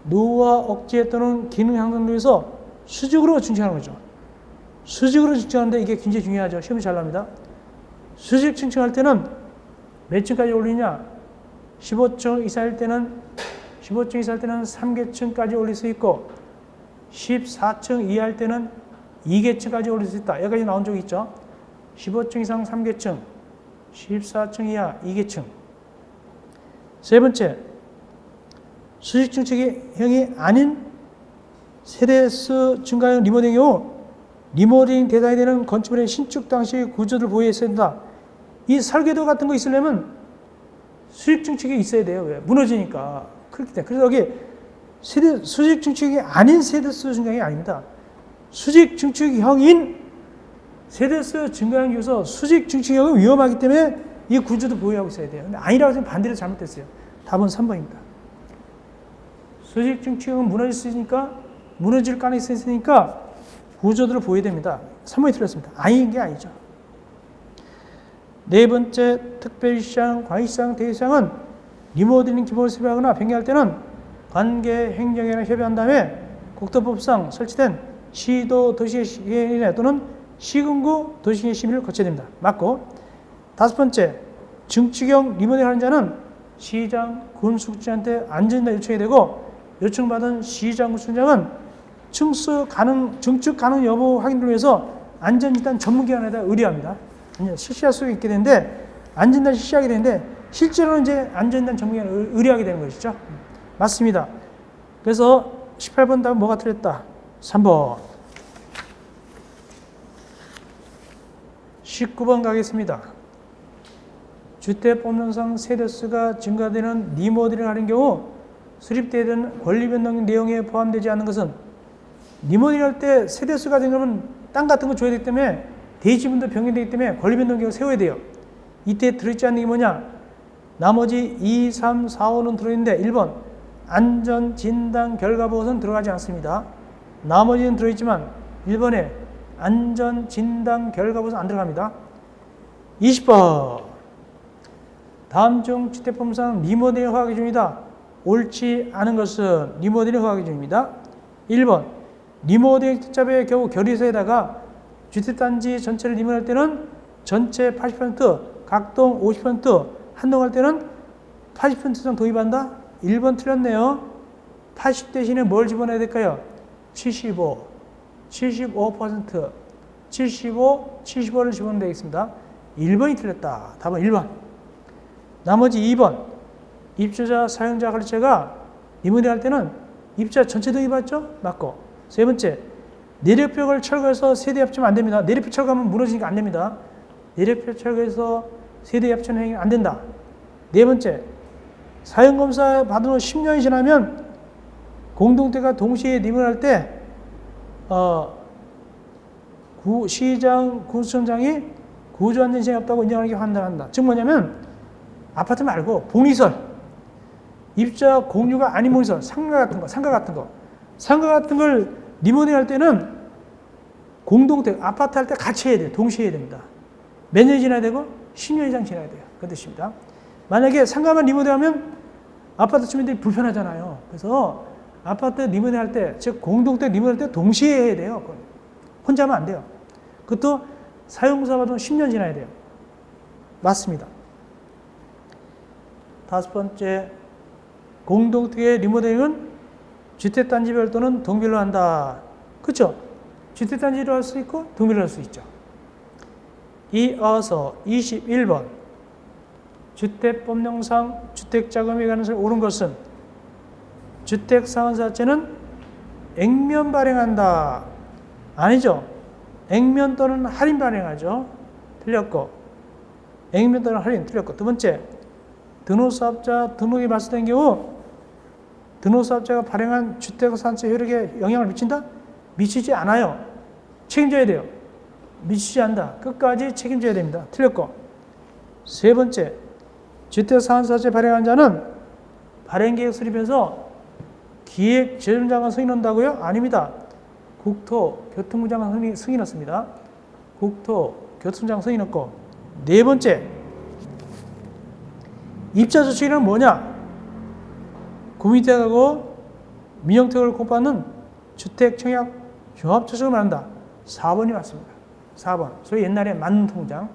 노후화 억제 또는 기능 향상을 위해서 수직으로 증축하는 거죠. 수직으로 증축하는데 이게 굉장히 중요하죠. 시험이 잘 납니다. 수직 증축할 때는 몇 층까지 올리냐? 15층 이상일 때는 3계층까지 올릴 수 있고 14층 이하일 때는 2계층까지 올릴 수 있다. 여기까지 나온 적이 있죠. 15층 이상 3계층, 14층 이하 2계층. 세 번째, 수직 증축형이 아닌 세대수 증가형 리모델링의 경우 리모델링 대상이 되는 건축물의 신축 당시 구조를 보호했어야 된다. 이 설계도 같은 거 있으려면 수직 증축이 있어야 돼요. 왜? 무너지니까. 그렇기 때문에. 그래서 여기 수직 증축이 아닌 세대수 증가형이 아닙니다. 수직 증축형인 세대수 증가형 중에서 수직 증축형은 위험하기 때문에 이 구조도 보유하고 있어야 돼요. 근데 아니라고 해서 반대로 잘못됐어요. 답은 3번입니다. 수직 증축은 무너질 가능성이 있으니까 구조들을 보여야 됩니다. 3번이 틀렸습니다. 아닌 게 아니죠. 네 번째, 특별시장, 과시장, 대시장은 리모델링 기본을 수립하거나 변경할 때는 관계 행정이랑 협의한 다음에 국토법상 설치된 시도 도시계획위원회 또는 시군구 도시계획 심의를 거쳐야 됩니다. 맞고, 다섯 번째, 증축형 리모델링 하는 자는 시장, 군수국장한테 안전자 요청이 되고 요청받은 시장, 군수국장은 증축 가능 여부 확인을 위해서 안전진단 전문기관에다 의뢰합니다. 실시할 수 있게 되는데 안전진단 실시하게 되는데 실제로는 이제 안전진단 전문기관에 의뢰하게 되는 것이죠. 맞습니다. 그래서 18번 답은 뭐가 틀렸다? 3번. 19번 가겠습니다. 주택법령상 세대수가 증가되는 리모델링을 하는 경우 수립되는 권리변동 내용에 포함되지 않는 것은 리모델링 할 때 세대수가 증가하면 땅 같은 거 줘야 되기 때문에 대지분도 변경되기 때문에 권리변동 계획을 세워야 돼요. 이때 들어있지 않는 게 뭐냐? 나머지 2, 3, 4, 5는 들어있는데 1번 안전진단 결과보고서는 들어가지 않습니다. 나머지는 들어있지만 1번에 안전진단 결과보고서 안 들어갑니다. 20번 다음 중 주택법상 리모델링 허가 기준이다. 옳지 않은 것은 리모델링 허가 기준입니다. 1번 리모델링 특잡의 경우 결의서에다가 주택단지 전체를 리모델링 할 때는 전체 80%, 각동 50%, 한동할 때는 80% 이상 도입한다? 1번 틀렸네요. 80 대신에 뭘 집어넣어야 될까요? 75, 75%, 75, 75를 집어넣으면 되겠습니다. 1번이 틀렸다. 답은 1번. 나머지 2번. 입주자, 사용자, 관리자가 리모델링 할 때는 입주자 전체 도입하죠? 맞고. 세 번째. 내력벽을 철거해서 세대 합치면 안 됩니다. 내력벽 철거하면 무너지니까 안 됩니다. 내력벽 철거해서 세대 합치는 행위 안 된다. 네 번째. 사용검사 받은 후 10년이 지나면 공동체가 동시에 리모델링 할 때 시장, 구청장이 구조안전시장이 없다고 인정하는 게 판단한다. 즉 뭐냐면 아파트 말고 복리설, 입주자 공유가 아닌 복리설, 상가 같은 걸 리모델링 할 때는 공동체, 아파트 할 때 같이 해야 돼요. 동시에 해야 됩니다. 몇 년이 지나야 되고 10년 이상 지나야 돼요. 그 뜻입니다. 만약에 상가만 리모델링 하면 아파트 주민들이 불편하잖아요. 그래서 아파트 리모델링 할 때, 즉 공동체 리모델링 할 때 동시에 해야 돼요. 혼자 하면 안 돼요. 그것도 사용사 받으면 10년 지나야 돼요. 맞습니다. 다섯 번째, 공동택의 리모델링은 주택단지별 또는 동별로 한다. 그렇죠? 주택단지로 할 수 있고 동별로 할 수 있죠. 이어서 21번 주택법령상 주택자금에 관한 것을 옳은 것은 주택상환사채는 액면 발행한다. 아니죠. 액면 또는 할인 발행하죠. 틀렸고. 액면 또는 할인 틀렸고. 두 번째, 등록사업자 등록이 발생된 경우 등록사업자가 발행한 주택산채 효력에 영향을 미친다? 미치지 않아요. 책임져야 돼요. 미치지 않는다. 끝까지 책임져야 됩니다. 틀렸고. 세 번째, 주택산채 발행한 자는 발행계획 수립해서 기획재정장관 승인한다고요? 아닙니다. 국토교통부 장관 승인했습니다. 국토교통장관 승인했고. 네 번째, 입자저축이란 뭐냐? 구민택하고 민영택을 공부하는 주택청약 종합저축을 말한다. 4번이 맞습니다. 4번. 소위 옛날에 만통장.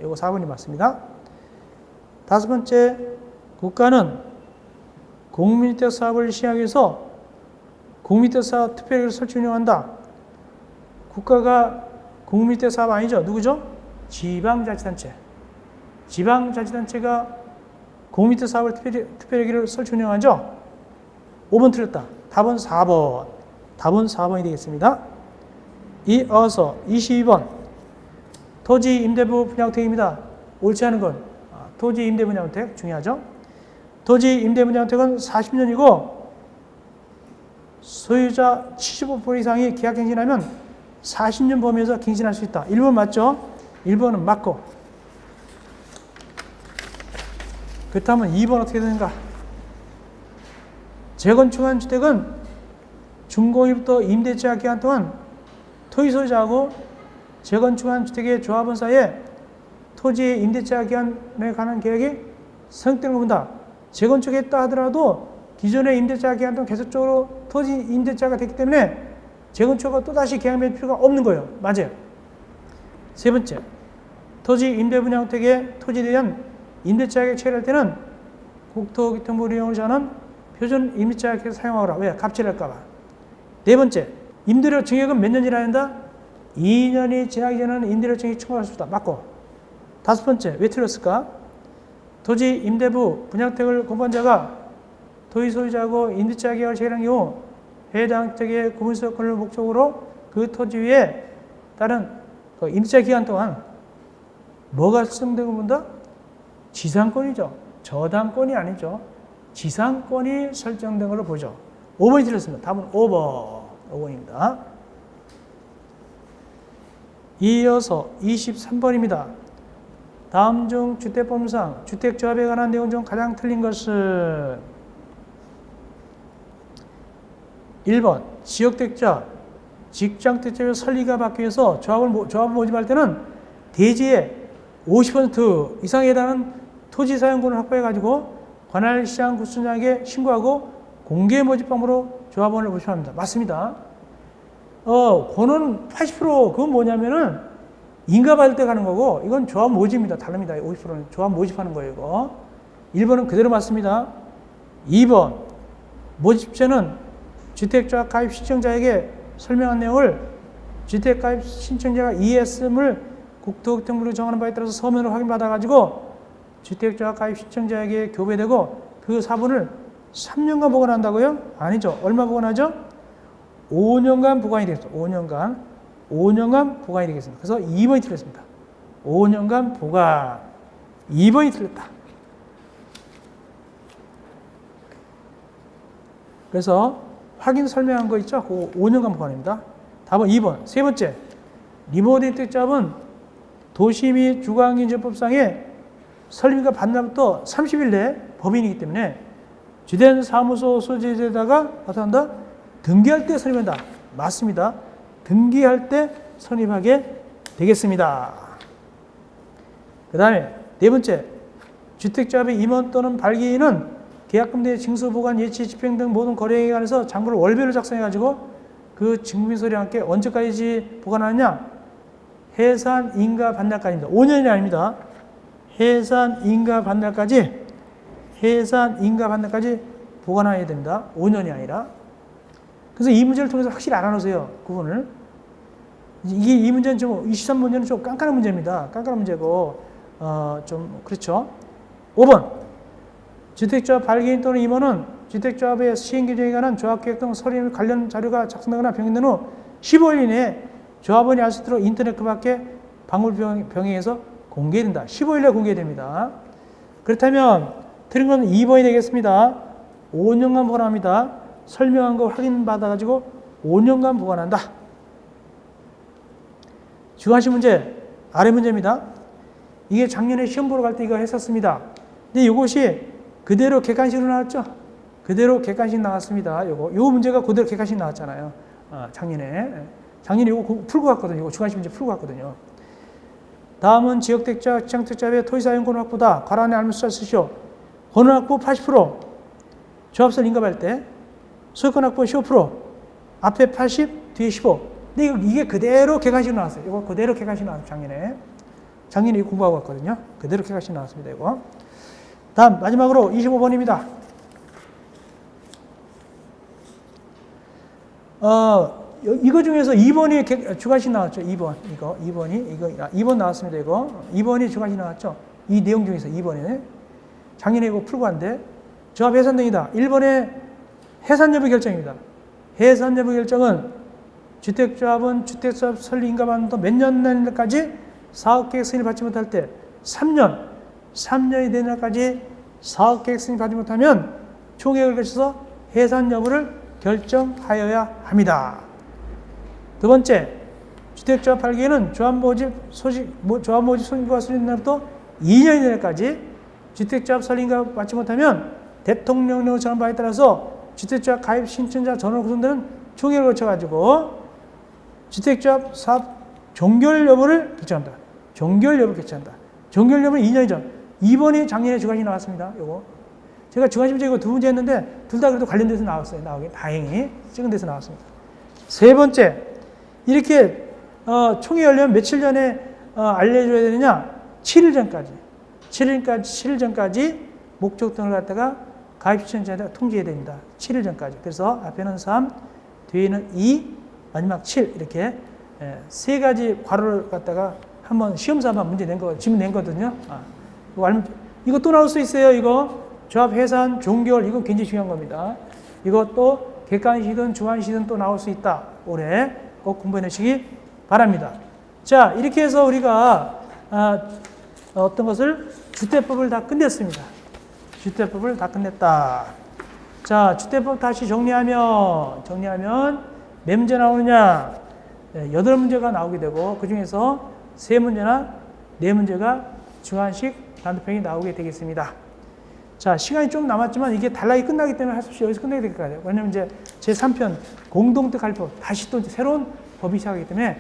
이거 4번이 맞습니다. 다섯 번째, 국가는 공민주택 사업을 시행하기 위해서 공민주택 사업 특별계획을 설치 운영한다. 국가가 공민주택 사업 아니죠? 누구죠? 지방자치단체. 지방자치단체가 공민주택 사업을 특별계획을 설치 운영하죠? 5번 틀렸다. 답은 4번. 답은 4번이 되겠습니다. 이어서 22번. 토지 임대부 분양택입니다. 옳지 않은 건 토지 임대 분양택 중요하죠? 토지 임대 분양택은 40년이고 소유자 75% 이상이 계약갱신하면 40년 범위에서 갱신할 수 있다. 1번 맞죠? 1번은 맞고. 그렇다면 2번 어떻게 되는가? 재건축한 주택은 준공일부터 임대차 기간 동안 토지 소유자하고 재건축한 주택의 조합원 사이에 토지의 임대차 기간에 관한 계약이 성립되는 것보다 재건축했다 하더라도 기존의 임대차 기간 동안 계속적으로 토지 임대차가 됐기 때문에 재건축과 또다시 계약 맺을 필요가 없는 거예요. 맞아요. 세 번째, 토지 임대 분양 형택의 토지에 대한 임대차 계약 체결할 때는 국토교통부 이용을 저는 표준 임대차 계약 사용하거라. 왜? 갑질할까 봐. 네 번째, 임대료 증액은 몇 년 지나야 한다? 2년이 지나기 전에는 임대료 증액 청구할 수 있다. 맞고. 다섯 번째, 왜 틀렸을까? 토지 임대부 분양택을 공부자가 토지 소유자하고 임대차 계약을 체결한 경우 해당 택의 구분서건을 목적으로 그 토지 위에 따른 그 임대차 기간 동안 뭐가 설정되고 본다? 지상권이죠. 저당권이 아니죠. 지상권이 설정된 걸로 보죠. 5번이 틀렸습니다. 답은 5번입니다. 이어서 23번입니다. 다음 중 주택법상 주택조합에 관한 내용 중 가장 틀린 것은 1번 지역택자, 직장택자의 설리가 받기 위해서 조합을 모집할 때는 대지의 50% 이상에 해당하는 토지 사용권을 확보해가지고 관할 시장 구청장에게 신고하고 공개 모집 방법으로 조합원을 모집합니다. 맞습니다. 그거는 80% 그건 뭐냐면은 인가받을 때 가는 거고 이건 조합 모집입니다. 다릅니다. 50%는 조합 모집하는 거예요. 이거. 1번은 그대로 맞습니다. 2번 모집자는 주택조합 가입 신청자에게 설명한 내용을 주택가입 신청자가 이해했음을 국토교통부로 정하는 바에 따라서 서면으로 확인받아가지고 주택조합 가입 신청자에게 교배되고 그 사본을 3년간 보관한다고요? 아니죠. 얼마 보관하죠? 5년간 보관이 되겠습니다. 5년간 보관이 되겠습니다. 그래서 2번이 틀렸습니다. 5년간 보관. 2번이 틀렸다. 그래서 확인 설명한 거 있죠? 그 5년간 보관입니다. 답은 2번. 세 번째, 리모델링 택자업은 도시 및 주거환경정법상의 설립인가 반납부터 30일 내에 법인이기 때문에 주된 사무소 소재에다가 나타난다. 등기할 때 설립한다. 맞습니다. 등기할 때 설립하게 되겠습니다. 그 다음에 네 번째, 주택조합의 임원 또는 발기인은 계약금 내 징수 보관 예치 집행 등 모든 거래에 관해서 장부를 월별로 작성해가지고 그 증빙서류와 함께 언제까지 보관하느냐? 해산 인가 반납까지입니다. 5년이 아닙니다. 해산 인가 반납까지 보관해야 됩니다. 5년이 아니라. 그래서 이 문제를 통해서 확실히 알아놓으세요. 구분을. 이 문제는 좀 23문제는 좀 깐깐한 문제입니다. 깐깐한 문제고 좀 그렇죠. 5번. 주택조합 발기인 또는 임원은 주택조합의 시행규정에 관한 조합계획 등 서류 관련 자료가 작성되거나 병행된 후 15일 이내에 조합원이 알 수 있도록 인터넷 그 밖에 방문 병행해서 공개된다. 15일에 공개됩니다. 그렇다면 틀린 건 2번이 되겠습니다. 5년간 보관합니다. 설명한 거 확인받아가지고 5년간 보관한다. 주관식 문제, 아래 문제입니다. 이게 작년에 시험 보러 갈 때 이거 했었습니다. 근데 이것이 그대로 객관식으로 나왔죠? 그대로 객관식 나왔습니다. 요 문제가 그대로 객관식 나왔잖아요. 작년에 이거 풀고 갔거든요. 이거 주관식 문제 풀고 갔거든요. 다음은 지역택자, 지장택자의 토지사용권 확보다. 과란에 알면서 쓰시오. 권원 확보 80%. 조합설 인가할 때. 소유권 확보 15%. 앞에 80, 뒤에 15. 근데 이게 그대로 객관식으로 나왔어요. 이거 그대로 객관식 나왔어요. 작년에 이거 공부하고 왔거든요. 그대로 객관식 나왔습니다. 이거. 다음 마지막으로 25번입니다. 이거 중에서 2번이 주관식 나왔죠. 2번 나왔습니다. 이거 2번이 주관식 나왔죠. 이 내용 중에서 2번에 작년에 이거 풀고 왔는데 조합 해산 등이다. 1번에 해산 여부 결정입니다. 해산 여부 결정은 주택조합은 주택조합 설립 인가반도 몇 년까지 사업계획 승인을 받지 못할 때 3년이 되는 날까지 사업계획 승인 받지 못하면 총회를 거쳐서 해산 여부를 결정하여야 합니다. 두 번째, 주택조합 발기에는 조합 모집 소집과 수립 날부터 2년이 되는 날까지 주택조합 설립인가 받지 못하면 대통령령을 정한 바에 따라서 주택조합 가입 신청자 전원 구성들은 총회를 거쳐가지고 주택조합 사업 종결 여부를 결정한다. 종결 여부를 결정한다. 종결 여부는 2년 전. 이번이 작년에 주관식 나왔습니다. 요거. 제가 주관식 문제 이거 두 문제 했는데 둘 다 그래도 관련돼서 나왔어요. 나오긴 다행히 찍은 데서 나왔습니다. 세 번째, 이렇게 총회 열려면 며칠 전에 알려줘야 되느냐? 7일 전까지. 7일 전까지 목적 등을 갖다가 가입 신청자에다 통지해야 됩니다. 7일 전까지. 그래서 앞에는 3, 뒤에는 2, 마지막 7 이렇게 세 가지 괄호를 갖다가 한번 시험 삼아 문제 낸 거, 질문 낸 거거든요. 이거 또 나올 수 있어요. 이거 조합 해산, 종결 이거 굉장히 중요한 겁니다. 이것도 객관식이든 주관식이든 또 나올 수 있다. 올해 꼭 공부해 놓으시기 바랍니다. 자, 이렇게 해서 우리가 어떤 것을 주택법을 다 끝냈습니다. 주택법을 다 끝냈다. 자, 주택법 다시 정리하면 몇 문제 나오느냐? 8문제가 나오게 되고 그 중에서 3문제나 4문제가 주관식 단도평이 나오게 되겠습니다. 자, 시간이 좀 남았지만 이게 단락이 끝나기 때문에 할 수 없이 여기서 끝내야 될 것 같아요. 왜냐면 이제 제3편 공동택 관리법 다시 또 새로운 법이 시작하기 때문에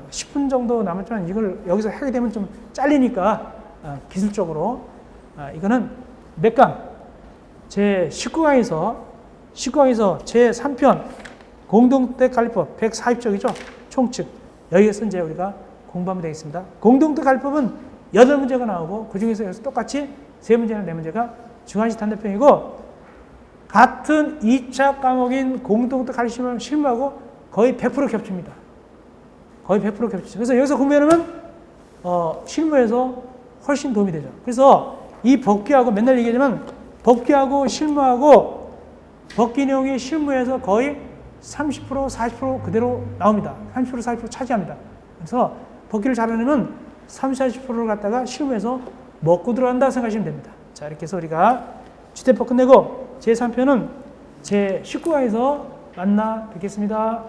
10분 정도 남았지만 이걸 여기서 하게 되면 좀 잘리니까 기술적으로 이거는 몇 강? 제19강에서 제3편 공동택 관리법 140쪽이죠. 총칙. 여기에서 이제 우리가 공부하면 되겠습니다. 공동택 관리법은 8문제가 나오고 그 중에서 여기서 똑같이 3문제나 4문제가 주관식 단도평이고 같은 2차 과목인 공동택 관리법을 실무하고 거의 100% 겹칩니다. 거의 100% 겹치죠. 그래서 여기서 공부해놓으면 실무에서 훨씬 도움이 되죠. 그래서 이 법규하고 맨날 얘기하지만 법규하고 실무하고 법규 내용이 실무에서 거의 30%, 40% 그대로 나옵니다. 30%, 40% 차지합니다. 그래서 법규를 잘하려면 30, 40%를 갖다가 실무에서 먹고 들어간다 생각하시면 됩니다. 자, 이렇게 해서 우리가 주택법 끝내고 제3편은 제19강에서 만나 뵙겠습니다.